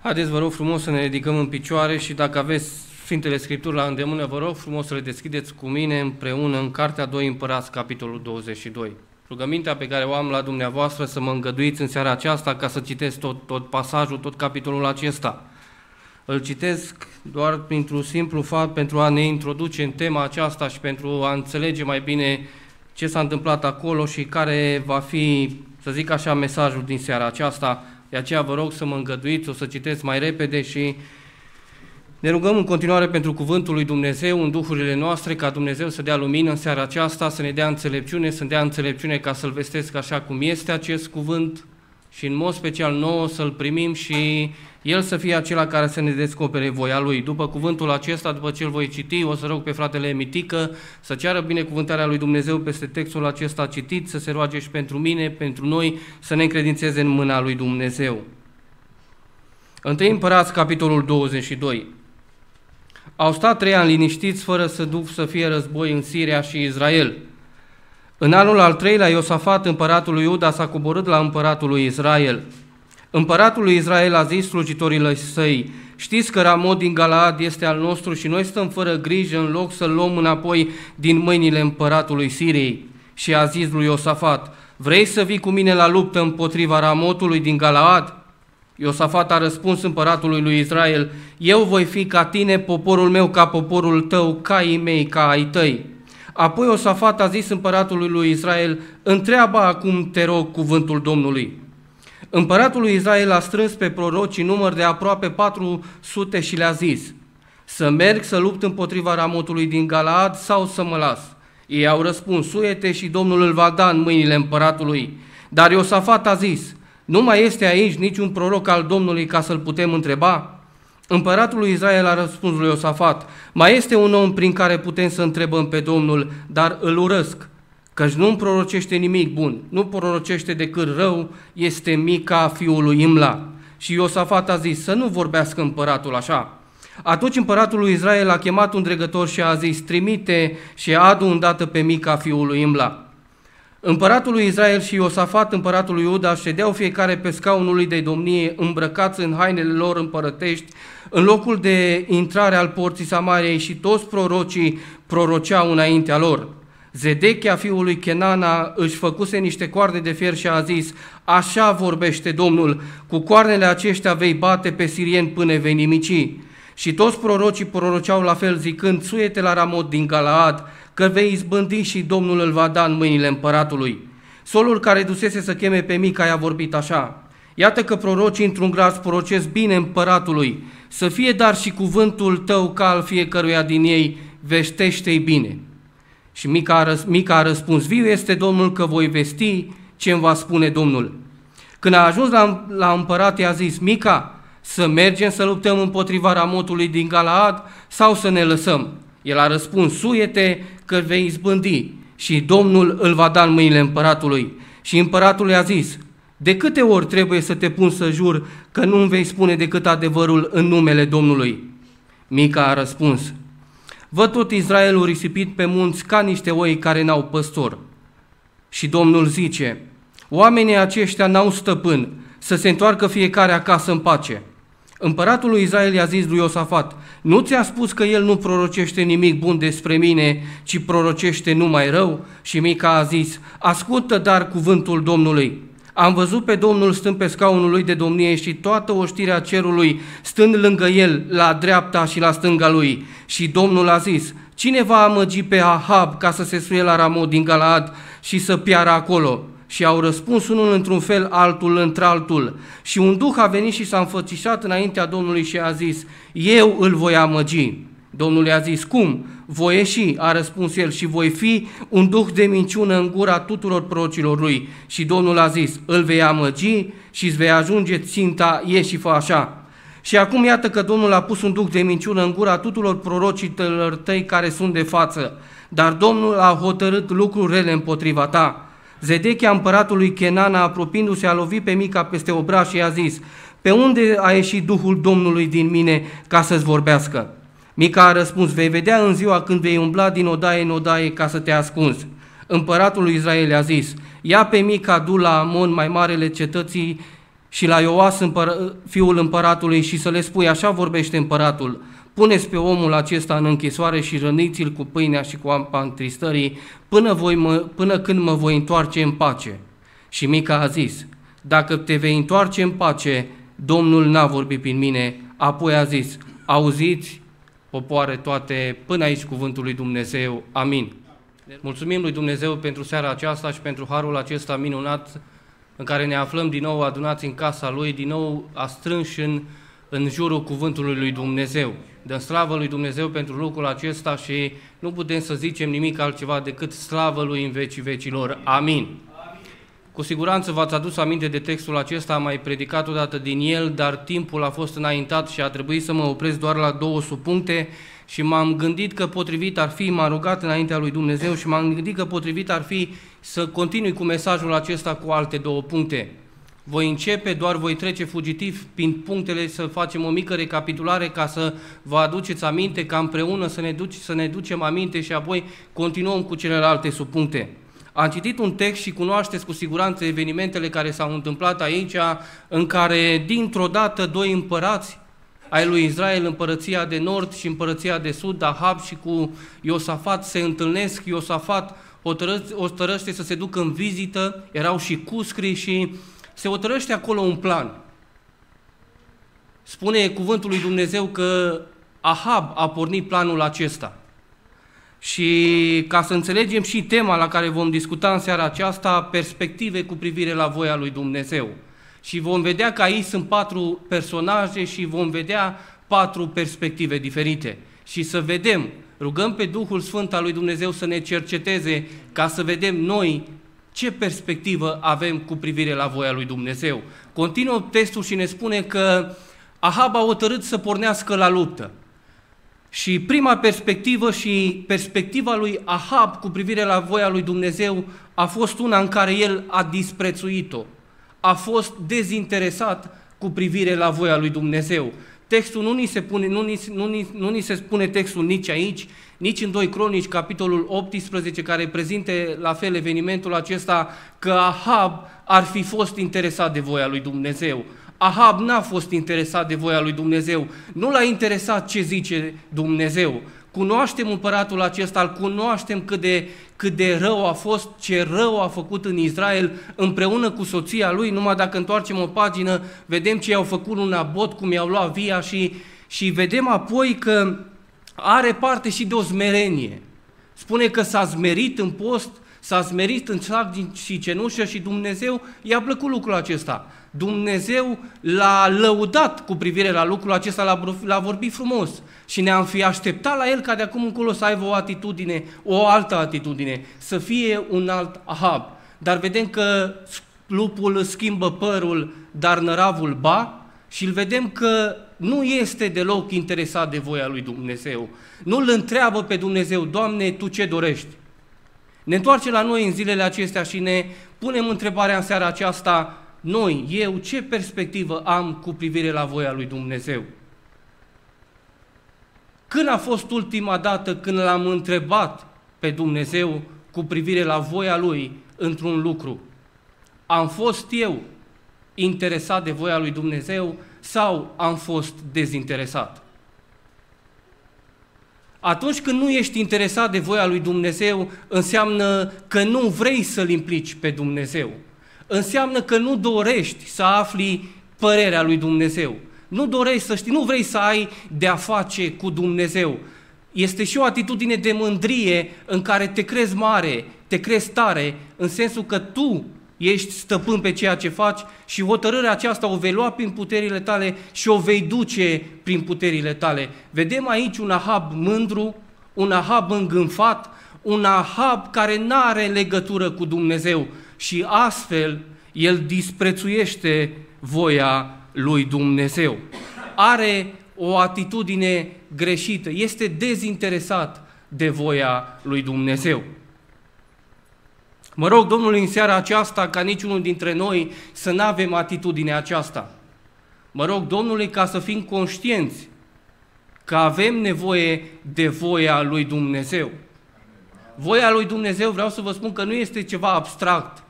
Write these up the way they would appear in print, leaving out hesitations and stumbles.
Haideți, vă rog frumos, să ne ridicăm în picioare și dacă aveți Sfintele Scripturi la îndemână, vă rog frumos să le deschideți cu mine împreună în Cartea 2 Împărați, capitolul 22. Rugămintea pe care o am la dumneavoastră să mă îngăduiți în seara aceasta ca să citesc tot pasajul, tot capitolul acesta. Îl citesc doar printr-un simplu fapt pentru a ne introduce în tema aceasta și pentru a înțelege mai bine ce s-a întâmplat acolo și care va fi, să zic așa, mesajul din seara aceasta. De aceea vă rog să mă îngăduiți, o să citesc mai repede și ne rugăm în continuare pentru cuvântul lui Dumnezeu în duhurile noastre, ca Dumnezeu să dea lumină în seara aceasta, să ne dea înțelepciune, să ne dea înțelepciune ca să-L vestesc așa cum este acest cuvânt și în mod special nouă să-L primim și El să fie acela care să ne descopere voia Lui. După cuvântul acesta, după ce îl voi citi, o să rog pe fratele Mitică să ceară binecuvântarea lui Dumnezeu peste textul acesta citit, să se roage și pentru mine, pentru noi, să ne încredințeze în mâna lui Dumnezeu. 1 Împărați, capitolul 22. Au stat 3 ani liniștiți, fără să fie război în Siria și Israel. În anul al 3-lea, Iosafat, împăratul lui Iuda, s-a coborât la împăratul lui Israel. Împăratul lui Israel a zis slujitorilor săi: știți că Ramot din Galaad este al nostru și noi stăm fără grijă în loc să-l luăm înapoi din mâinile împăratului Siriei. Și a zis lui Iosafat: vrei să vii cu mine la luptă împotriva Ramotului din Galaad? Iosafat a răspuns împăratului lui Israel: eu voi fi ca tine, poporul meu ca poporul tău, caii mei ca ai tăi. Apoi Iosafat a zis împăratului lui Israel: întreabă acum, te rog, cuvântul Domnului. Împăratul lui Israel a strâns pe proroci în număr de aproape 400 și le-a zis: să merg să lupt împotriva Ramotului din Galaad sau să mă las? Ei au răspuns: suie-te și Domnul îl va da în mâinile împăratului. Dar Iosafat a zis: nu mai este aici niciun proroc al Domnului ca să-l putem întreba? Împăratul lui Israel a răspuns lui Iosafat: mai este un om prin care putem să întrebăm pe Domnul, dar îl urăsc, căci nu-mi prorocește nimic bun, nu prorocește decât rău, este Mica, fiul lui Imla. Și Iosafat a zis: să nu vorbească împăratul așa. Atunci împăratul lui Israel a chemat un dregător și a zis: trimite și adu îndată pe Mica, fiul lui Imla. Împăratul lui Israel și Iosafat, împăratul lui Iuda, ședeau fiecare pe scaunul lui de domnie, îmbrăcați în hainele lor împărătești, în locul de intrare al porții Samariei, și toți prorocii proroceau înaintea lor. Zedechia, fiul lui Kenana, își făcuse niște coarne de fier și a zis: așa vorbește Domnul, cu coarnele aceștia vei bate pe sirieni până vei nimici. Și toți prorocii proroceau la fel, zicând: suie-te la Ramot din Galaad, că vei izbândi și Domnul îl va da în mâinile împăratului. Solul, care dusese să cheme pe Mica, i-a vorbit așa: iată că prorocii într-un gras prorocesc bine împăratului, să fie dar și cuvântul tău ca al fiecăruia din ei, veștește-i bine. Și Mica a răspuns: viu este Domnul că voi vesti ce îmi va spune Domnul. Când a ajuns la împărat, i-a zis: Mica, să mergem să luptăm împotriva Ramotului din Galaad sau să ne lăsăm? El a răspuns: suie-te că vei izbândi și Domnul îl va da în mâinile împăratului. Și împăratul i-a zis: de câte ori trebuie să te pun să jur că nu-mi vei spune decât adevărul în numele Domnului? Mica a răspuns: văd tot Israelul risipit pe munți ca niște oi care n-au păstor. Și Domnul zice: oamenii aceștia n-au stăpân, să se întoarcă fiecare acasă în pace. Împăratul lui Israel i-a zis lui Iosafat: nu ți-a spus că el nu prorocește nimic bun despre mine, ci prorocește numai rău? Și Mica a zis: ascultă dar cuvântul Domnului. Am văzut pe Domnul stând pe scaunul lui de domnie și toată oștirea cerului stând lângă el, la dreapta și la stânga lui. Și Domnul a zis: cine va amăgi pe Ahab ca să se suie la Ramot din Galaad și să piară acolo? Și au răspuns unul într-un fel, altul într-altul. Și un duh a venit și s-a înfățișat înaintea Domnului și a zis: eu îl voi amăgi. Domnul i-a zis: cum? Voi ieși, a răspuns el, și voi fi un duh de minciună în gura tuturor prorocilor lui. Și Domnul a zis: îl vei amăgi și îți vei ajunge ținta, ieși și fă așa. Și acum iată că Domnul a pus un duh de minciună în gura tuturor prorocilor tăi care sunt de față, dar Domnul a hotărât lucruri rele împotriva ta. Zedechia, împăratul lui Kenana, apropiindu-se, a lovit pe Mica peste obraj și i-a zis: pe unde a ieșit Duhul Domnului din mine ca să-ți vorbească? Mica a răspuns: vei vedea în ziua când vei umbla din odaie în odaie ca să te ascunzi. Împăratul lui Israel a zis: ia pe Mica, du la Amon, mai marele cetății și la Ioas, fiul împăratului, și să le spui, așa vorbește împăratul, puneți pe omul acesta în închisoare și răniți-l cu pâinea și cu apa întristării până când mă voi întoarce în pace. Și Mica a zis, dacă te vei întoarce în pace, Domnul n-a vorbit prin mine. Apoi a zis, auziți, popoare toate, până aici cuvântul lui Dumnezeu. Amin. Mulțumim lui Dumnezeu pentru seara aceasta și pentru harul acesta minunat în care ne aflăm din nou adunați în casa Lui, din nou strânși în jurul cuvântului lui Dumnezeu. Dăm slavă lui Dumnezeu pentru lucrul acesta și nu putem să zicem nimic altceva decât slavă Lui în vecii vecilor. Amin. Cu siguranță v-ați adus aminte de textul acesta, am mai predicat odată din el, dar timpul a fost înaintat și a trebuit să mă opresc doar la 2 subpuncte și m-am gândit că potrivit ar fi, m-am rugat înaintea lui Dumnezeu și m-am gândit că potrivit ar fi să continui cu mesajul acesta cu alte 2 puncte. Voi începe, doar voi trece fugitiv prin punctele, să facem o mică recapitulare ca să vă aduceți aminte, ca împreună să ne ducem aminte și apoi continuăm cu celelalte subpuncte. Am citit un text și cunoașteți cu siguranță evenimentele care s-au întâmplat aici, în care dintr-o dată 2 împărați ai lui Israel, împărăția de nord și împărăția de sud, Ahab și cu Iosafat se întâlnesc. Iosafat hotărăște să se ducă în vizită, erau și cuscri și se hotărăște acolo un plan. Spune cuvântul lui Dumnezeu că Ahab a pornit planul acesta. Și ca să înțelegem și tema la care vom discuta în seara aceasta, perspective cu privire la voia lui Dumnezeu. Și vom vedea că aici sunt 4 personaje și vom vedea 4 perspective diferite. Și să vedem, rugăm pe Duhul Sfânt al lui Dumnezeu să ne cerceteze ca să vedem noi ce perspectivă avem cu privire la voia lui Dumnezeu. Continuă textul și ne spune că Ahab a hotărât să pornească la luptă. Și prima perspectivă și perspectiva lui Ahab cu privire la voia lui Dumnezeu a fost una în care el a disprețuit-o. A fost dezinteresat cu privire la voia lui Dumnezeu. Textul nu ni se spune textul nici aici, nici în 2 Cronici, capitolul 18, care prezinte la fel evenimentul acesta, că Ahab ar fi fost interesat de voia lui Dumnezeu. Ahab n-a fost interesat de voia lui Dumnezeu, nu l-a interesat ce zice Dumnezeu. Cunoaștem împăratul acesta, îl cunoaștem cât de rău a fost, ce rău a făcut în Israel împreună cu soția lui. Numai dacă întoarcem o pagină, vedem ce i-au făcut un Nabot, cum i-au luat via și vedem apoi că are parte și de o smerenie. Spune că s-a smerit în post, s-a smerit în sac și cenușă și Dumnezeu i-a plăcut lucrul acesta. Dumnezeu l-a lăudat cu privire la lucrul acesta, l-a vorbit frumos și ne-am fi așteptat la el ca de acum încolo să aibă o altă atitudine, să fie un alt Ahab. Dar vedem că lupul schimbă părul, dar năravul ba, și îl vedem că nu este deloc interesat de voia lui Dumnezeu. Nu îl întreabă pe Dumnezeu, Doamne, Tu ce dorești? Ne întoarcem la noi în zilele acestea și ne punem întrebarea în seara aceasta, eu, ce perspectivă am cu privire la voia lui Dumnezeu? Când a fost ultima dată când l-am întrebat pe Dumnezeu cu privire la voia Lui într-un lucru? Am fost eu interesat de voia lui Dumnezeu sau am fost dezinteresat? Atunci când nu ești interesat de voia lui Dumnezeu, înseamnă că nu vrei să-L implici pe Dumnezeu. Înseamnă că nu dorești să afli părerea lui Dumnezeu. Nu dorești să știi, nu vrei să ai de-a face cu Dumnezeu. Este și o atitudine de mândrie în care te crezi mare, te crezi tare, în sensul că tu ești stăpân pe ceea ce faci și hotărârea aceasta o vei lua prin puterile tale și o vei duce prin puterile tale. Vedem aici un Ahab mândru, un Ahab îngânfat, un Ahab care nu are legătură cu Dumnezeu și astfel el disprețuiește voia lui Dumnezeu. Are o atitudine greșită, este dezinteresat de voia lui Dumnezeu. Mă rog Domnului în seara aceasta ca niciunul dintre noi să nu avem atitudinea aceasta. Mă rog Domnului ca să fim conștienți că avem nevoie de voia lui Dumnezeu. Voia lui Dumnezeu, vreau să vă spun că nu este ceva abstract.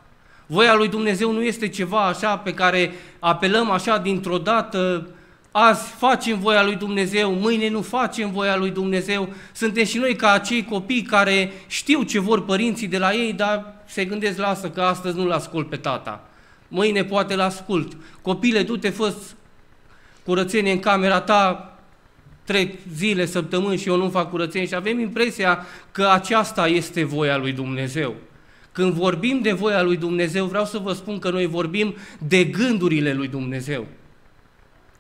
Voia lui Dumnezeu nu este ceva așa pe care apelăm așa dintr-o dată, azi facem voia lui Dumnezeu, mâine nu facem voia lui Dumnezeu. Suntem și noi ca acei copii care știu ce vor părinții de la ei, dar se gândesc, lasă că astăzi nu-l ascult pe tata, mâine poate l-ascult. Copile, du-te, fă-ți curățenie în camera ta, 3 zile, săptămâni și eu nu fac curățenie și avem impresia că aceasta este voia lui Dumnezeu. Când vorbim de voia lui Dumnezeu, vreau să vă spun că noi vorbim de gândurile lui Dumnezeu.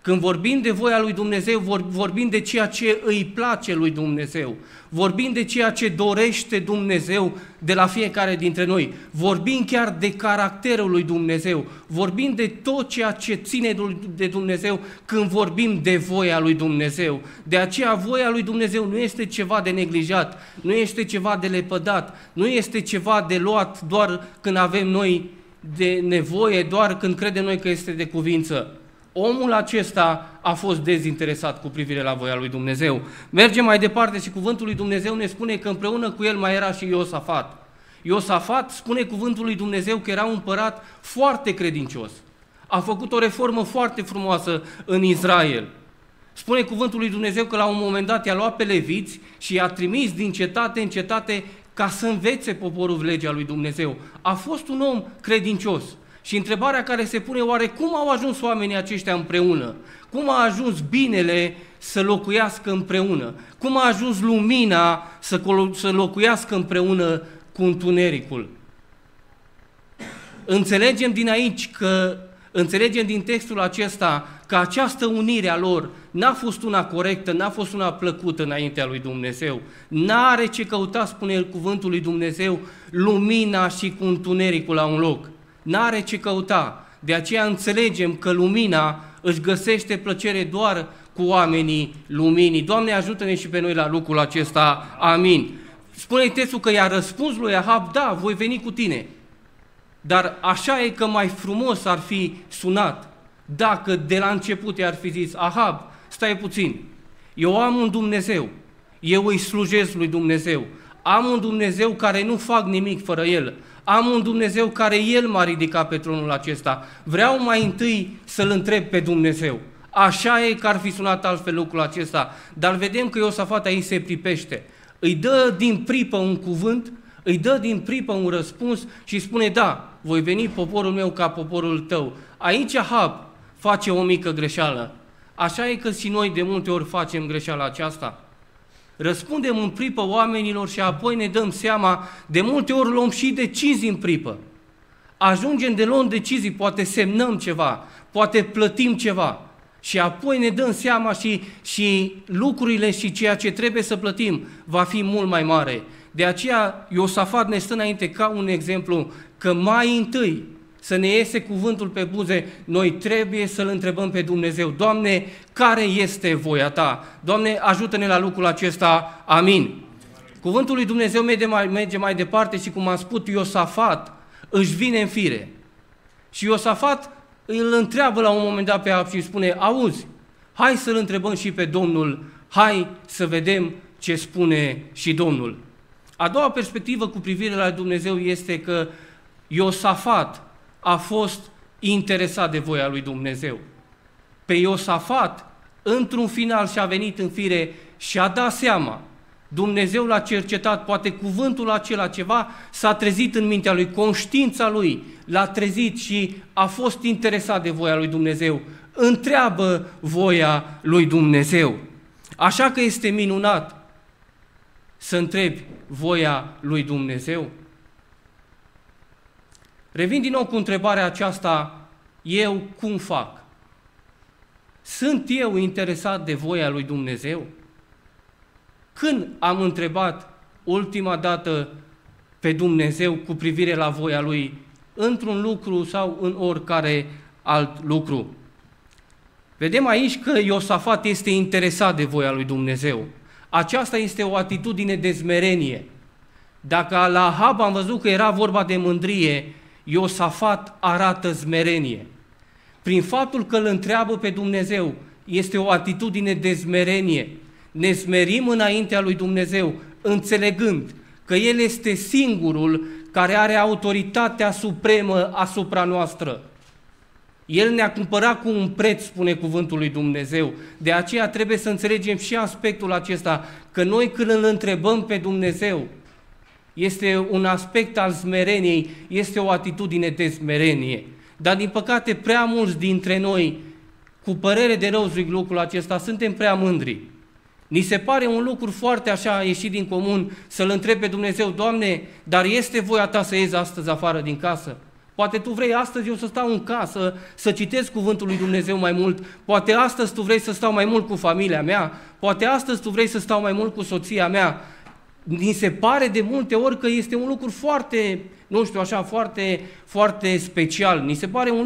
Când vorbim de voia lui Dumnezeu, vorbim de ceea ce îi place lui Dumnezeu. Vorbim de ceea ce dorește Dumnezeu de la fiecare dintre noi. Vorbim chiar de caracterul lui Dumnezeu. Vorbim de tot ceea ce ține de Dumnezeu când vorbim de voia lui Dumnezeu. De aceea voia lui Dumnezeu nu este ceva de neglijat, nu este ceva de lepădat, nu este ceva de luat doar când avem noi de nevoie, doar când credem noi că este de cuvință. Omul acesta a fost dezinteresat cu privire la voia lui Dumnezeu. Mergem mai departe și cuvântul lui Dumnezeu ne spune că împreună cu el mai era și Iosafat. Iosafat, spune cuvântul lui Dumnezeu, că era un împărat foarte credincios. A făcut o reformă foarte frumoasă în Israel. Spune cuvântul lui Dumnezeu că la un moment dat i-a luat pe leviți și i-a trimis din cetate în cetate ca să învețe poporul legea lui Dumnezeu. A fost un om credincios. Și întrebarea care se pune, oare cum au ajuns oamenii aceștia împreună? Cum a ajuns binele să locuiască împreună? Cum a ajuns lumina să locuiască împreună cu întunericul? Înțelegem din textul acesta că această unire a lor n-a fost una corectă, n-a fost una plăcută înaintea lui Dumnezeu. N-are ce căuta, spune cuvântul lui Dumnezeu, lumina și cu întunericul la un loc. N-are ce căuta. De aceea înțelegem că lumina își găsește plăcere doar cu oamenii luminii. Doamne, ajută-ne și pe noi la lucrul acesta. Amin. Spune textul că i-a răspuns lui Ahab, da, voi veni cu tine. Dar așa e că mai frumos ar fi sunat dacă de la început i-ar fi zis, Ahab, stai puțin, eu am un Dumnezeu, eu îi slujesc lui Dumnezeu, am un Dumnezeu care nu fac nimic fără El, am un Dumnezeu care El m-a ridicat pe tronul acesta, vreau mai întâi să-L întreb pe Dumnezeu. Așa e că ar fi sunat altfel lucrul acesta, dar vedem că Iosafat aici se pripește. Îi dă din pripă un cuvânt, îi dă din pripă un răspuns și spune, da, voi veni poporul meu ca poporul tău. Aici Ahab face o mică greșeală. Așa e că și noi de multe ori facem greșeala aceasta. Răspundem în pripă oamenilor și apoi ne dăm seama, de multe ori luăm și decizii în pripă. Ajungem de luăm decizii, poate semnăm ceva, poate plătim ceva și apoi ne dăm seama și lucrurile și ceea ce trebuie să plătim va fi mult mai mare. De aceea Iosafat ne stă înainte ca un exemplu că mai întâi să ne iese cuvântul pe buze, noi trebuie să-L întrebăm pe Dumnezeu. Doamne, care este voia Ta? Doamne, ajută-ne la lucrul acesta. Amin. Cuvântul lui Dumnezeu merge mai departe și, cum am spus, Iosafat își vine în fire. Și Iosafat îl întreabă la un moment dat pe Ahab și îi spune, auzi, hai să-L întrebăm și pe Domnul, hai să vedem ce spune și Domnul. A doua perspectivă cu privire la Dumnezeu este că Iosafat a fost interesat de voia lui Dumnezeu. Pe Iosafat, într-un final și-a venit în fire și a dat seama. Dumnezeu l-a cercetat, poate cuvântul acela ceva s-a trezit în mintea lui, conștiința lui l-a trezit și a fost interesat de voia lui Dumnezeu. Întreabă voia lui Dumnezeu. Așa că este minunat să întrebi voia lui Dumnezeu. Revin din nou cu întrebarea aceasta, eu cum fac? Sunt eu interesat de voia lui Dumnezeu? Când am întrebat ultima dată pe Dumnezeu cu privire la voia Lui, într-un lucru sau în oricare alt lucru? Vedem aici că Iosafat este interesat de voia lui Dumnezeu. Aceasta este o atitudine de smerenie. Dacă la Ahab am văzut că era vorba de mândrie, Iosafat arată smerenie. Prin faptul că îl întreabă pe Dumnezeu, este o atitudine de smerenie. Ne smerim înaintea lui Dumnezeu, înțelegând că El este singurul care are autoritatea supremă asupra noastră. El ne-a cumpărat cu un preț, spune cuvântul lui Dumnezeu. De aceea trebuie să înțelegem și aspectul acesta, că noi când îl întrebăm pe Dumnezeu, este un aspect al smereniei, este o atitudine de smerenie. Dar din păcate prea mulți dintre noi, cu părere de rău zic lucrul acesta, suntem prea mândri. Ni se pare un lucru foarte așa ieșit din comun să-L întrebi pe Dumnezeu, Doamne, dar este voia Ta să iezi astăzi afară din casă? Poate tu vrei astăzi eu să stau în casă, să citesc cuvântul lui Dumnezeu mai mult, poate astăzi tu vrei să stau mai mult cu familia mea, poate astăzi tu vrei să stau mai mult cu soția mea. Ni se pare de multe ori că este un lucru foarte, nu știu așa, foarte, foarte special. Ni se pare un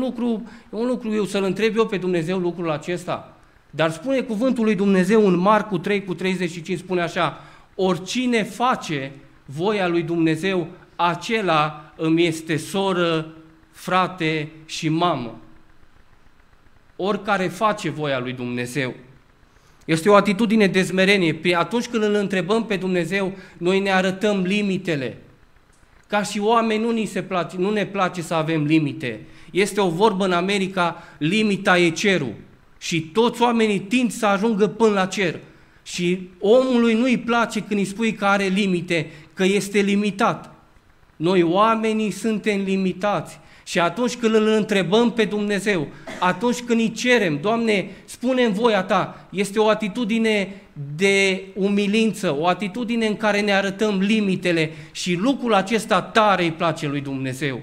lucru eu să-L întreb eu pe Dumnezeu lucrul acesta. Dar spune cuvântul lui Dumnezeu în Marcu 3:35, spune așa, oricine face voia lui Dumnezeu, acela îmi este soră, frate și mamă. Oricare face voia lui Dumnezeu. Este o atitudine de smerenie. Atunci când îl întrebăm pe Dumnezeu, noi ne arătăm limitele. Ca și oameni nu ne place să avem limite. Este o vorbă în America, limita e cerul. Și toți oamenii tind să ajungă până la cer. Și omului nu-i place când îi spui că are limite, că este limitat. Noi oamenii suntem limitați. Și atunci când îl întrebăm pe Dumnezeu, atunci când îi cerem, Doamne, spune-mi voia Ta, este o atitudine de umilință, o atitudine în care ne arătăm limitele și lucrul acesta tare îi place lui Dumnezeu.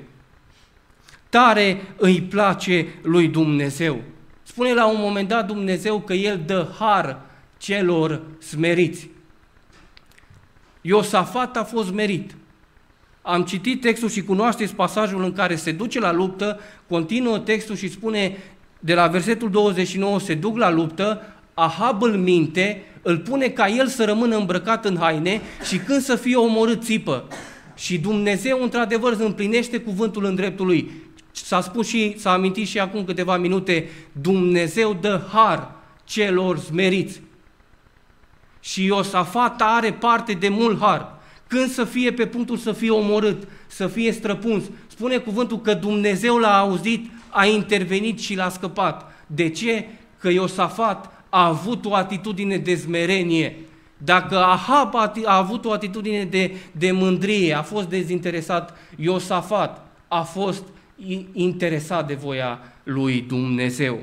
Tare îi place lui Dumnezeu. Spune la un moment dat Dumnezeu că El dă har celor smeriți. Iosafat a fost smerit. Am citit textul și cunoașteți pasajul în care se duce la luptă, continuă textul și spune, de la versetul 29, se duc la luptă, Ahab îl minte, îl pune ca el să rămână îmbrăcat în haine și când să fie omorât țipă. Și Dumnezeu, într-adevăr, împlinește cuvântul în dreptul lui. S-a spus și, s-a amintit și acum câteva minute, Dumnezeu dă har celor smeriți. Și Iosafat are parte de mult har. Când să fie pe punctul să fie omorât, să fie străpuns, spune cuvântul că Dumnezeu l-a auzit, a intervenit și l-a scăpat. De ce? Că Iosafat a avut o atitudine de smerenie. Dacă Ahab a avut o atitudine de mândrie, a fost dezinteresat, Iosafat a fost interesat de voia lui Dumnezeu.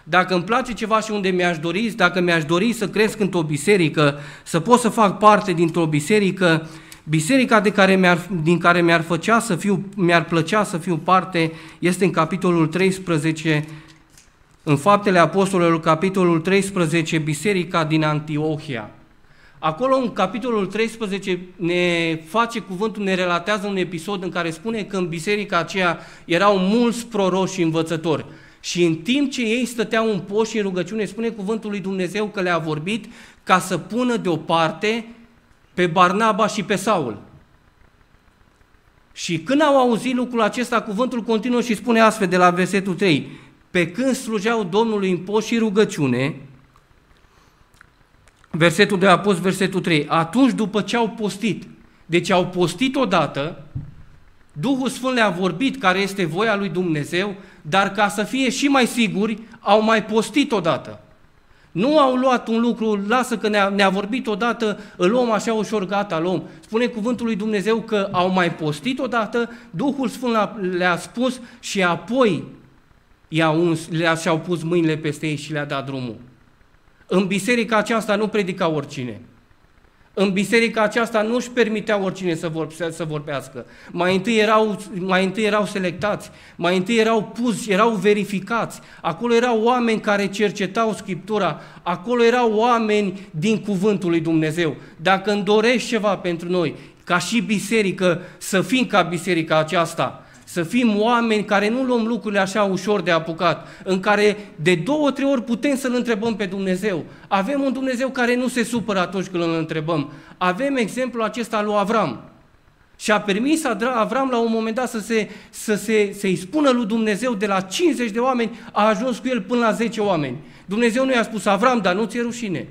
Dacă îmi place ceva și unde mi-aș dori, dacă mi-aș dori să cresc într-o biserică, să pot să fac parte dintr-o biserică, biserica din care mi-ar plăcea să fiu parte este în capitolul 13, în Faptele Apostolilor, capitolul 13, biserica din Antiohia. Acolo, în capitolul 13, ne face cuvântul, ne relatează un episod în care spune că în biserica aceea erau mulți proroși și învățători. Și în timp ce ei stăteau în post și în rugăciune, spune cuvântul lui Dumnezeu că le-a vorbit ca să pună deoparte pe Barnaba și pe Saul. Și când au auzit lucrul acesta, cuvântul continuă și spune astfel de la versetul 3, pe când slujeau Domnului în post și rugăciune, versetul de apus, versetul 3, atunci după ce au postit, deci au postit odată, Duhul Sfânt le-a vorbit care este voia lui Dumnezeu, dar ca să fie și mai siguri, au mai postit odată. Nu au luat un lucru, lasă că ne-a vorbit odată, îl luăm așa ușor, gata, îl luăm. Spune cuvântul lui Dumnezeu că au mai postit odată, Duhul Sfânt le-a spus și apoi și-au pus mâinile peste ei și le-a dat drumul. În biserica aceasta nu predica oricine. În biserica aceasta nu își permitea oricine să vorbească. Mai întâi erau selectați, mai întâi erau puși, erau verificați. Acolo erau oameni care cercetau Scriptura, acolo erau oameni din cuvântul lui Dumnezeu. Dacă îmi dorești ceva pentru noi, ca și biserică, să fim ca biserica aceasta, să fim oameni care nu luăm lucrurile așa ușor de apucat, în care de 2-3 ori putem să-L întrebăm pe Dumnezeu. Avem un Dumnezeu care nu se supără atunci când îl întrebăm. Avem exemplul acesta lui Avram. Și a permis Avram la un moment dat să-i spună lui Dumnezeu de la 50 de oameni, a ajuns cu el până la 10 oameni. Dumnezeu nu i-a spus, Avram, dar nu ți-e rușine.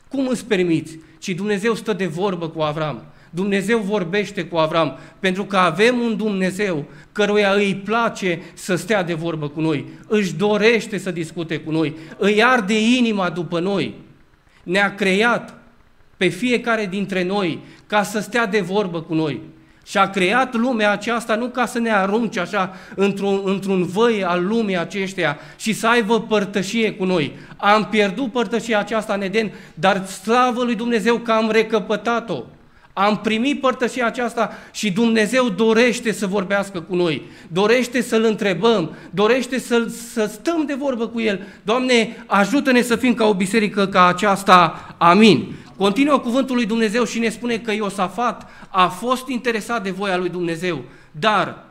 Cum îți permiți? Și Dumnezeu stă de vorbă cu Avram. Dumnezeu vorbește cu Avram, pentru că avem un Dumnezeu căruia îi place să stea de vorbă cu noi, își dorește să discute cu noi, îi arde inima după noi. Ne-a creat pe fiecare dintre noi ca să stea de vorbă cu noi. Și a creat lumea aceasta nu ca să ne arunce așa într-un văi al lumii aceștia și să aibă părtășie cu noi. Am pierdut părtășia aceasta în Eden, dar slavă lui Dumnezeu că am recăpătat-o. Am primit părtășia aceasta și Dumnezeu dorește să vorbească cu noi, dorește să-L întrebăm, dorește să stăm de vorbă cu El. Doamne, ajută-ne să fim ca o biserică ca aceasta. Amin. Continuă cuvântul lui Dumnezeu și ne spune că Iosafat a fost interesat de voia lui Dumnezeu, dar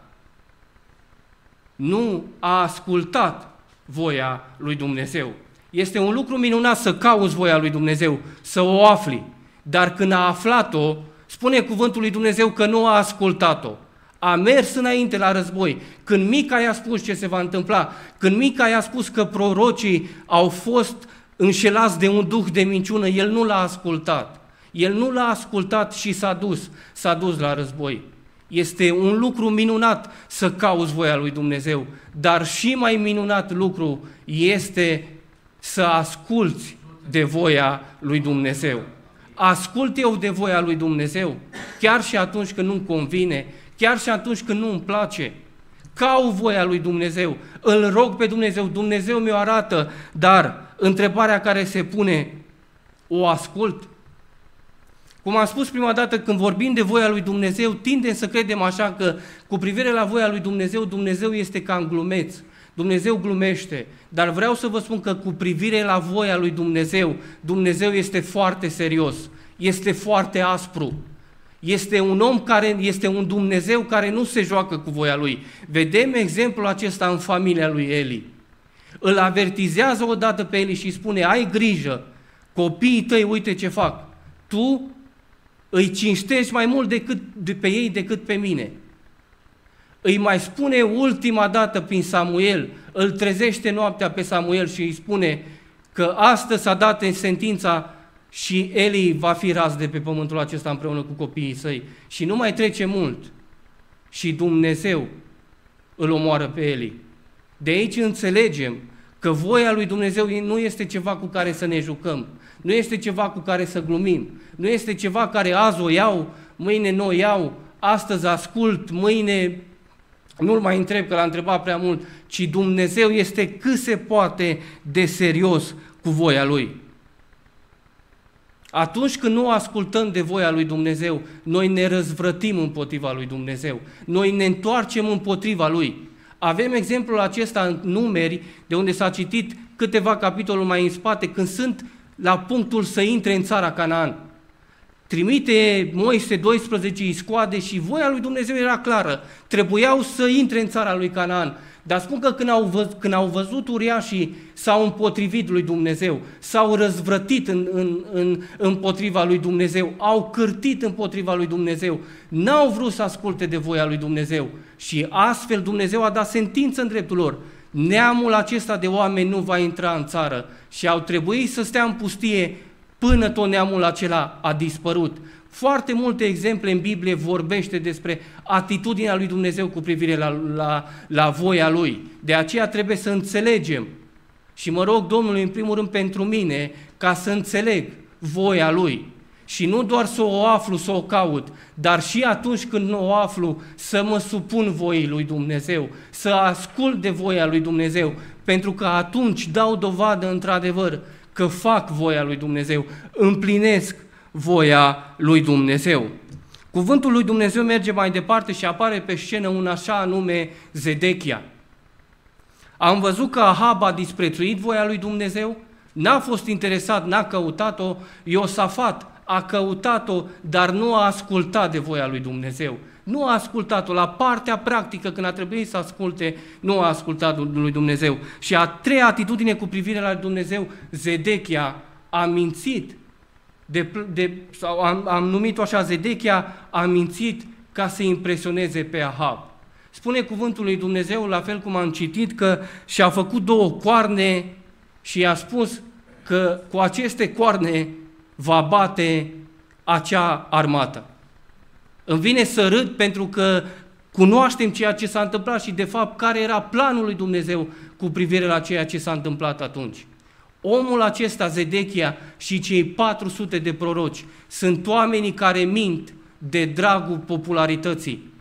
nu a ascultat voia lui Dumnezeu. Este un lucru minunat să cauți voia lui Dumnezeu, să o afli, dar când a aflat-o, spune cuvântul lui Dumnezeu că nu a ascultat-o. A mers înainte la război. Când Mica i-a spus ce se va întâmpla, când Mica i-a spus că prorocii au fost înșelați de un duh de minciună, el nu l-a ascultat. El nu l-a ascultat și s-a dus la război. Este un lucru minunat să cauți voia lui Dumnezeu, dar și mai minunat lucru este să asculți de voia lui Dumnezeu. Ascult eu de voia lui Dumnezeu, chiar și atunci când nu-mi convine, chiar și atunci când nu-mi place. Caut voia lui Dumnezeu, îl rog pe Dumnezeu, Dumnezeu mi-o arată, dar întrebarea care se pune, o ascult? Cum am spus prima dată, când vorbim de voia lui Dumnezeu, tindem să credem așa că cu privire la voia lui Dumnezeu, Dumnezeu este ca în glumeț. Dumnezeu glumește, dar vreau să vă spun că cu privire la voia lui Dumnezeu, Dumnezeu este foarte serios, este foarte aspru. Este un Dumnezeu care nu se joacă cu voia lui. Vedem exemplul acesta în familia lui Eli. Îl avertizează odată pe Eli și îi spune, ai grijă, copiii tăi, uite ce fac. Tu îi cinstești mai mult pe ei decât pe mine. Îi mai spune ultima dată prin Samuel, îl trezește noaptea pe Samuel și îi spune că astăzi s-a dat în sentința și Eli va fi ras de pe pământul acesta împreună cu copiii săi. Și nu mai trece mult și Dumnezeu îl omoară pe Eli. De aici înțelegem că voia lui Dumnezeu nu este ceva cu care să ne jucăm, nu este ceva cu care să glumim, nu este ceva care azi o iau, mâine nu o iau, astăzi ascult, mâine nu-l mai întreb că l-a întrebat prea mult, ci Dumnezeu este cât se poate de serios cu voia Lui. Atunci când nu ascultăm de voia lui Dumnezeu, noi ne răzvrătim împotriva lui Dumnezeu, noi ne întoarcem împotriva Lui. Avem exemplul acesta în Numeri, de unde s-a citit câteva capitole mai în spate, când sunt la punctul să intre în țara Canaan. Trimite Moise 12 iscoade și voia lui Dumnezeu era clară. Trebuiau să intre în țara lui Canaan. Dar spun că când au văzut uriașii, s-au împotrivit lui Dumnezeu, s-au răzvrătit împotriva lui Dumnezeu, au cârtit împotriva lui Dumnezeu, n-au vrut să asculte de voia lui Dumnezeu și astfel Dumnezeu a dat sentință în dreptul lor. Neamul acesta de oameni nu va intra în țară și au trebuit să stea în pustie până tot neamul acela a dispărut. Foarte multe exemple în Biblie vorbește despre atitudinea lui Dumnezeu cu privire la voia Lui. De aceea trebuie să înțelegem și mă rog Domnului în primul rând pentru mine ca să înțeleg voia Lui. Și nu doar să o aflu, să o caut, dar și atunci când nu o aflu, să mă supun voii lui Dumnezeu, să ascult de voia lui Dumnezeu, pentru că atunci dau dovadă într-adevăr că fac voia lui Dumnezeu, împlinesc voia lui Dumnezeu. Cuvântul lui Dumnezeu merge mai departe și apare pe scenă un așa anume Zedechia. Am văzut că Ahab a disprețuit voia lui Dumnezeu, n-a fost interesat, n-a căutat-o. Iosafat a căutat-o, dar nu a ascultat de voia lui Dumnezeu. Nu a ascultat-o la partea practică, când a trebuit să asculte, nu a ascultat lui Dumnezeu. Și a treia atitudine cu privire la Dumnezeu, Zedechia a mințit, sau am numit-o așa, Zedechia a mințit ca să impresioneze pe Ahab. Spune cuvântul lui Dumnezeu, la fel cum am citit, că și-a făcut 2 coarne și i-a spus că cu aceste coarne va bate acea armată. Îmi vine să râd pentru că cunoaștem ceea ce s-a întâmplat și de fapt care era planul lui Dumnezeu cu privire la ceea ce s-a întâmplat atunci. Omul acesta, Zedechia, și cei 400 de proroci sunt oamenii care mint de dragul popularității.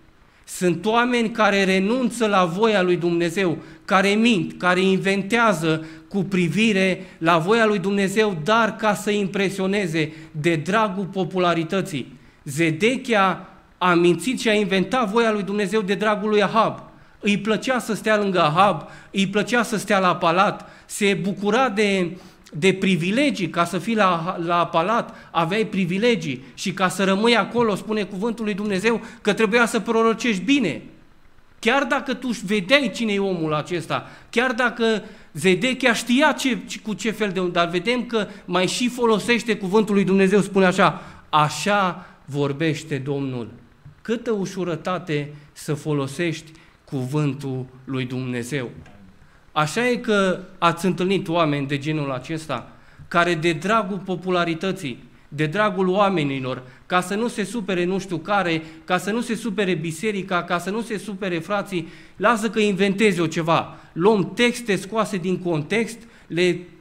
Sunt oameni care renunță la voia lui Dumnezeu, care mint, care inventează cu privire la voia lui Dumnezeu, dar ca să impresioneze de dragul popularității. Zedechia a mințit și a inventat voia lui Dumnezeu de dragul lui Ahab. Îi plăcea să stea lângă Ahab, îi plăcea să stea la palat, se bucura de privilegii. Ca să fii la palat aveai privilegii și ca să rămâi acolo, spune cuvântul lui Dumnezeu, că trebuia să prorocești bine. Chiar dacă tu vedeai cine e omul acesta, chiar dacă Zedechia știa cu ce fel de om, dar vedem că mai și folosește cuvântul lui Dumnezeu, spune așa: așa vorbește Domnul. Câtă ușurătate să folosești cuvântul lui Dumnezeu. Așa e că ați întâlnit oameni de genul acesta, care de dragul popularității, de dragul oamenilor, ca să nu se supere nu știu care, ca să nu se supere biserica, ca să nu se supere frații, lasă că inventeze o ceva. Luăm texte scoase din context,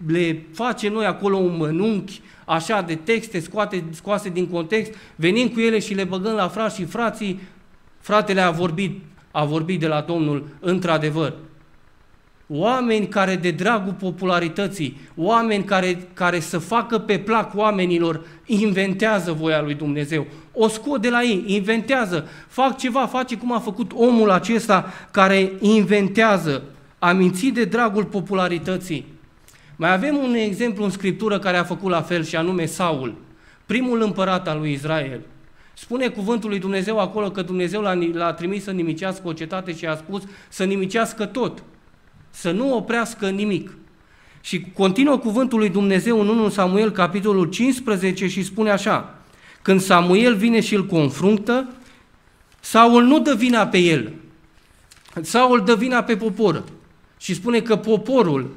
le facem noi acolo un mănunchi, așa de texte scoase din context, venim cu ele și le băgăm la frați și frații, fratele a vorbit de la Domnul într-adevăr. Oameni care de dragul popularității, oameni care să facă pe plac oamenilor, inventează voia lui Dumnezeu. O scot de la ei, inventează, fac ceva, face cum a făcut omul acesta care inventează, a mințit de dragul popularității. Mai avem un exemplu în Scriptură care a făcut la fel și anume Saul, primul împărat al lui Israel. Spune cuvântul lui Dumnezeu acolo că Dumnezeu l-a trimis să nimicească o cetate și a spus să nimicească tot, să nu oprească nimic. Și continuă cuvântul lui Dumnezeu în 1 Samuel, capitolul 15 și spune așa: când Samuel vine și îl confruntă, Saul nu dă vina pe el, Saul dă vina pe popor și spune că poporul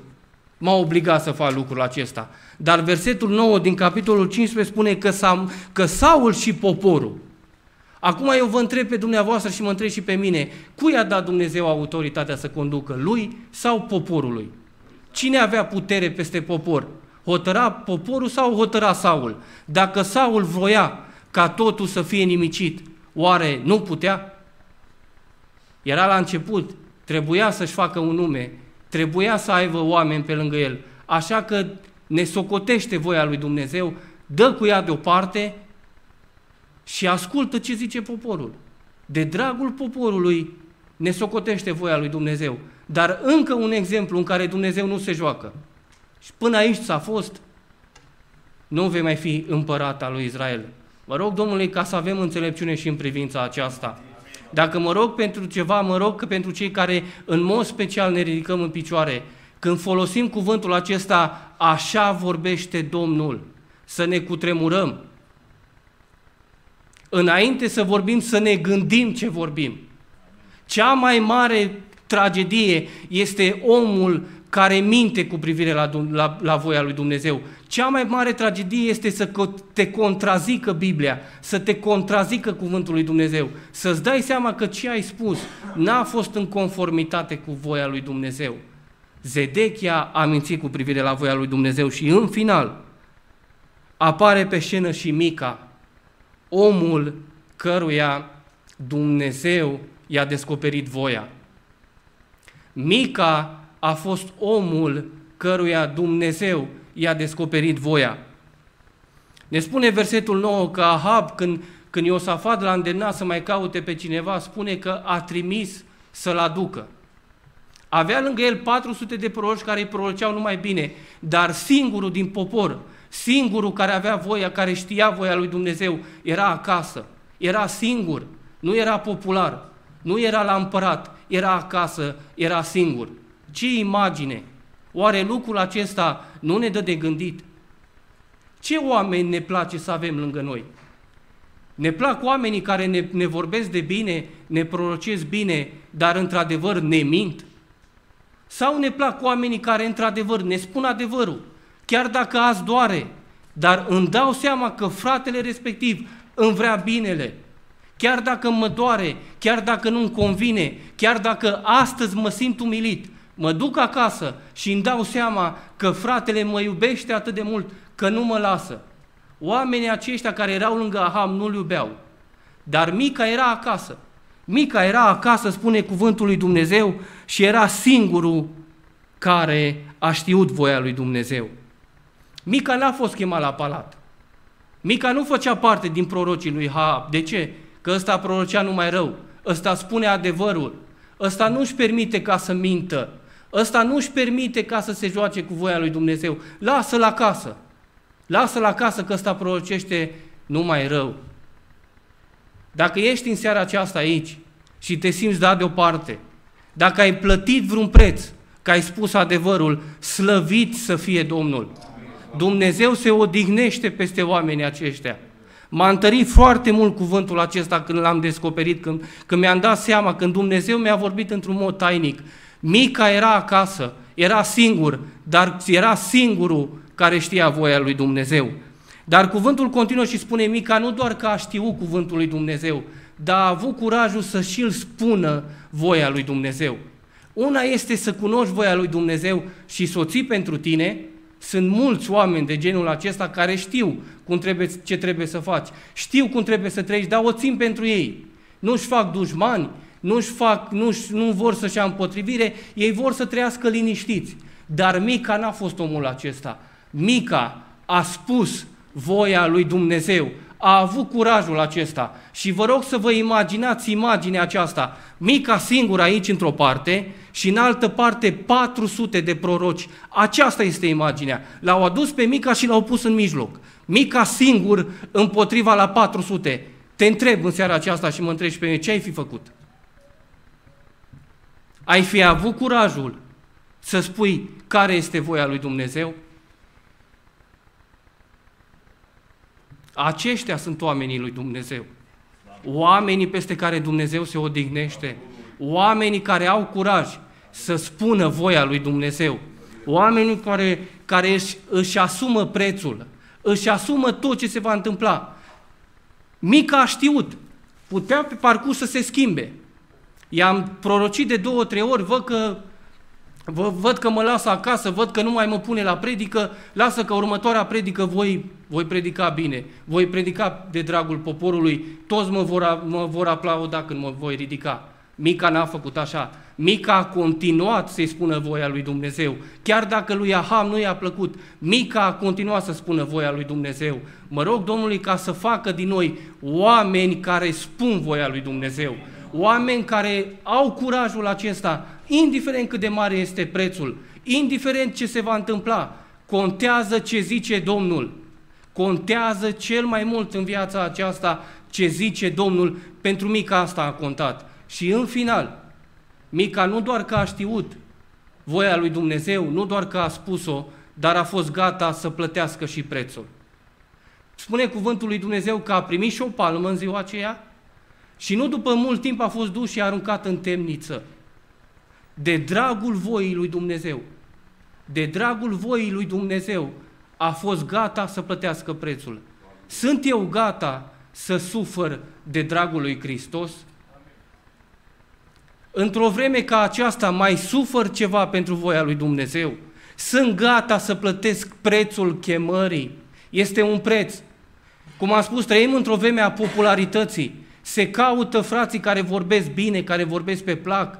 m-a obligat să fac lucrul acesta. Dar versetul 9 din capitolul 15 spune că Saul și poporul. Acum eu vă întreb pe dumneavoastră și mă întreb și pe mine, cui a dat Dumnezeu autoritatea să conducă, lui sau poporului? Cine avea putere peste popor? Hotăra poporul sau hotăra Saul? Dacă Saul voia ca totul să fie nimicit, oare nu putea? Era la început, trebuia să-și facă un nume, trebuia să aibă oameni pe lângă el, așa că ne socotește voia lui Dumnezeu, dă cu ea deoparte și ascultă ce zice poporul. De dragul poporului ne socotește voia lui Dumnezeu. Dar încă un exemplu în care Dumnezeu nu se joacă. Și până aici s-a fost, nu vei mai fi împărat al lui Israel. Mă rog Domnului ca să avem înțelepciune și în privința aceasta. Dacă mă rog pentru ceva, mă rog că pentru cei care în mod special ne ridicăm în picioare, când folosim cuvântul acesta, așa vorbește Domnul, să ne cutremurăm. Înainte să vorbim, să ne gândim ce vorbim. Cea mai mare tragedie este omul care minte cu privire la voia lui Dumnezeu. Cea mai mare tragedie este să te contrazică Biblia, să te contrazică cuvântul lui Dumnezeu, să-ți dai seama că ce ai spus n-a fost în conformitate cu voia lui Dumnezeu. Zedechia a mințit cu privire la voia lui Dumnezeu și în final apare pe scenă și Mica, omul căruia Dumnezeu i-a descoperit voia. Mica a fost omul căruia Dumnezeu i-a descoperit voia. Ne spune versetul 9 că Ahab, când Iosafat l-a îndemnat să mai caute pe cineva, spune că a trimis să-l aducă. Avea lângă el 400 de proroci care îi proroceau numai bine, dar singurul din popor, singurul care avea voia, care știa voia lui Dumnezeu, era acasă. Era singur, nu era popular, nu era la împărat, era acasă, era singur. Ce imagine! Oare lucrul acesta nu ne dă de gândit? Ce oameni ne place să avem lângă noi? Ne plac oamenii care ne vorbesc de bine, ne prorocesc bine, dar într-adevăr ne mint? Sau ne plac oamenii care într-adevăr ne spun adevărul, chiar dacă azi doare, dar îmi dau seama că fratele respectiv îmi vrea binele, chiar dacă mă doare, chiar dacă nu-mi convine, chiar dacă astăzi mă simt umilit, mă duc acasă și îmi dau seama că fratele mă iubește atât de mult că nu mă lasă. Oamenii aceștia care erau lângă Ahab nu-l iubeau, dar Mica era acasă. Mica era acasă, spune cuvântul lui Dumnezeu, și era singurul care a știut voia lui Dumnezeu. Mica n-a fost chemat la palat. Mica nu făcea parte din prorocii lui Ahab. De ce? Că ăsta prorocea numai rău. Ăsta spune adevărul. Ăsta nu-și permite ca să mintă. Ăsta nu-și permite ca să se joace cu voia lui Dumnezeu. Lasă-l acasă. Lasă-l acasă că ăsta prorocește numai rău. Dacă ești în seara aceasta aici și te simți dat deoparte, dacă ai plătit vreun preț, că ai spus adevărul, slăvit să fie Domnul. Dumnezeu se odihnește peste oamenii aceștia. M-a întărit foarte mult cuvântul acesta când l-am descoperit, când mi-am dat seama, când Dumnezeu mi-a vorbit într-un mod tainic. Mica era acasă, era singur, dar era singurul care știa voia lui Dumnezeu. Dar cuvântul continuă și spune, Mica nu doar că a știut cuvântul lui Dumnezeu, dar a avut curajul să și-l spună voia lui Dumnezeu. Una este să cunoști voia lui Dumnezeu și să o ții pentru tine. Sunt mulți oameni de genul acesta care știu ce trebuie să faci, știu cum trebuie să trăiești, dar o țin pentru ei. Nu-și fac dușmani, nu vor să-și ia împotrivire, ei vor să trăiască liniștiți. Dar Mica n-a fost omul acesta. Mica a spus voia lui Dumnezeu, a avut curajul acesta și vă rog să vă imaginați imaginea aceasta. Mica singură aici într-o parte și în altă parte 400 de proroci. Aceasta este imaginea. L-au adus pe Mica și l-au pus în mijloc. Mica singur împotriva la 400. Te întreb în seara aceasta și mă întrebi pe mine, ce ai fi făcut? Ai fi avut curajul să spui care este voia lui Dumnezeu? Aceștia sunt oamenii lui Dumnezeu. Oamenii peste care Dumnezeu se odihnește. Oamenii care au curaj să spună voia lui Dumnezeu. Oamenii care își asumă prețul, își asumă tot ce se va întâmpla. Mica a știut, putea pe parcurs să se schimbe. I-am prorocit de 2-3 ori, văd că mă lasă acasă, văd că nu mai mă pune la predică, lasă că următoarea predică voi predica bine, voi predica de dragul poporului, toți mă vor aplauda când mă voi ridica. Mica n-a făcut așa. Mica a continuat să-i spună voia lui Dumnezeu. Chiar dacă lui Ahab nu i-a plăcut, Mica a continuat să spună voia lui Dumnezeu. Mă rog Domnului ca să facă din noi oameni care spun voia lui Dumnezeu. Oameni care au curajul acesta, indiferent cât de mare este prețul, indiferent ce se va întâmpla, contează ce zice Domnul. Contează cel mai mult în viața aceasta ce zice Domnul. Pentru Mica asta a contat. Și în final, Mica nu doar că a știut voia lui Dumnezeu, nu doar că a spus-o, dar a fost gata să plătească și prețul. Spune cuvântul lui Dumnezeu că a primit și o palmă în ziua aceea și nu după mult timp a fost dus și aruncat în temniță. De dragul voii lui Dumnezeu, de dragul voii lui Dumnezeu, a fost gata să plătească prețul. Sunt eu gata să sufăr de dragul lui Hristos? Într-o vreme ca aceasta mai sufăr ceva pentru voia lui Dumnezeu. Sunt gata să plătesc prețul chemării. Este un preț. Cum am spus, trăim într-o vreme popularității. Se caută frații care vorbesc bine, care vorbesc pe plac,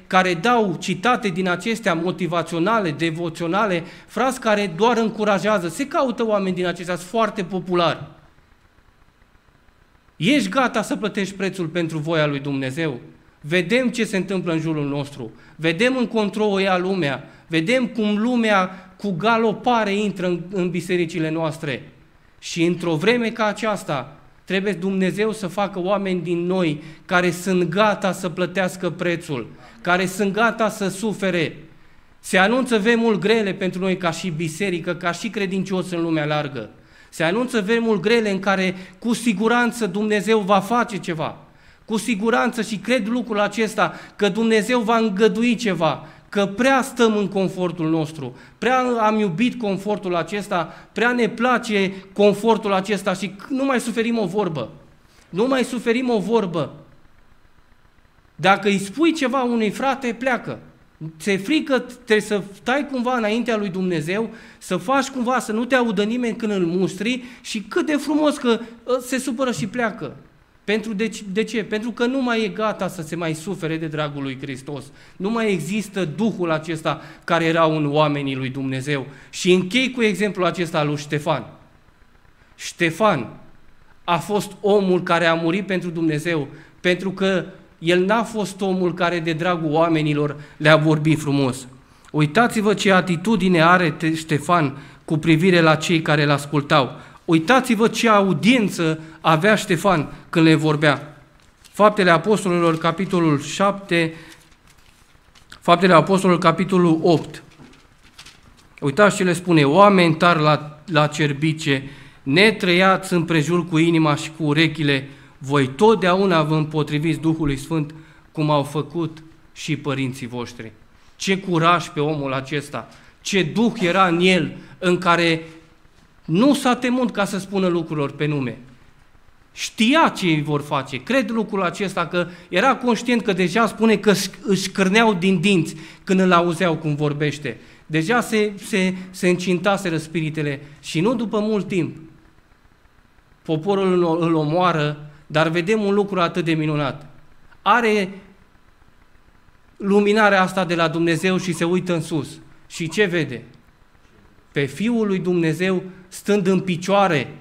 care dau citate din acestea motivaționale, devoționale, frați care doar încurajează. Se caută oameni din acestea, sunt foarte populari. Ești gata să plătești prețul pentru voia lui Dumnezeu? Vedem ce se întâmplă în jurul nostru. Vedem încotro o ia lumea. Vedem cum lumea cu galopare intră în bisericile noastre. Și într-o vreme ca aceasta, trebuie Dumnezeu să facă oameni din noi care sunt gata să plătească prețul, care sunt gata să sufere. Se anunță vremuri grele pentru noi ca și biserică, ca și credincios în lumea largă. Se anunță vremuri grele în care cu siguranță Dumnezeu va face ceva. Cu siguranță și cred lucrul acesta că Dumnezeu va îngădui ceva, că prea stăm în confortul nostru, prea am iubit confortul acesta, prea ne place confortul acesta și nu mai suferim o vorbă. Nu mai suferim o vorbă. Dacă îi spui ceva unui frate, pleacă. Ți-e frică, trebuie să stai cumva înaintea lui Dumnezeu, să faci cumva să nu te audă nimeni când îl mustri și cât de frumos că se supără și pleacă. De ce? Pentru că nu mai e gata să se mai sufere de dragul lui Hristos. Nu mai există Duhul acesta care era în oamenii lui Dumnezeu. Și închei cu exemplul acesta al lui Ștefan. Ștefan a fost omul care a murit pentru Dumnezeu, pentru că el n-a fost omul care de dragul oamenilor le-a vorbit frumos. Uitați-vă ce atitudine are Ștefan cu privire la cei care îl ascultau. Uitați-vă ce audiență avea Ștefan când le vorbea. Faptele Apostolilor, capitolul 7, Faptele Apostolilor, capitolul 8. Uitați ce le spune: oameni tari la cerbice, netrăiați împrejur cu inima și cu urechile, voi totdeauna vă împotriviți Duhului Sfânt, cum au făcut și părinții voștri. Ce curaj pe omul acesta, ce Duh era în el, în care nu s-a temut ca să spună lucrurilor pe nume. Știa ce îi vor face, cred lucrul acesta, că era conștient că deja spune că își cârneau din dinți când îl auzeau cum vorbește. Deja se încintaseră spiritele și nu după mult timp. Poporul îl omoară, dar vedem un lucru atât de minunat. Are luminarea asta de la Dumnezeu și se uită în sus. Și ce vede? Pe Fiul lui Dumnezeu stând în picioare.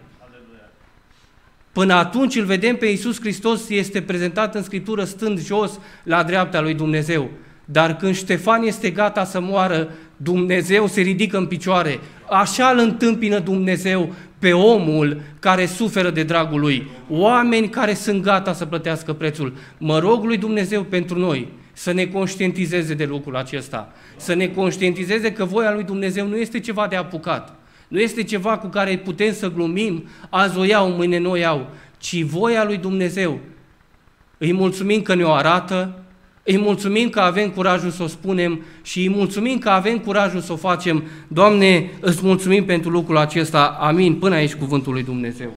Până atunci îl vedem pe Iisus Hristos, este prezentat în Scriptură stând jos la dreapta lui Dumnezeu. Dar când Ștefan este gata să moară, Dumnezeu se ridică în picioare. Așa îl întâmpină Dumnezeu pe omul care suferă de dragul lui. Oameni care sunt gata să plătească prețul. Mă rog lui Dumnezeu pentru noi să ne conștientizeze de lucrul acesta. Să ne conștientizeze că voia lui Dumnezeu nu este ceva de apucat. Nu este ceva cu care putem să glumim, azi o iau, mâine nu o iau, ci voia lui Dumnezeu. Îi mulțumim că ne-o arată, îi mulțumim că avem curajul să o spunem și îi mulțumim că avem curajul să o facem. Doamne, îți mulțumim pentru lucrul acesta. Amin. Până aici cuvântul lui Dumnezeu.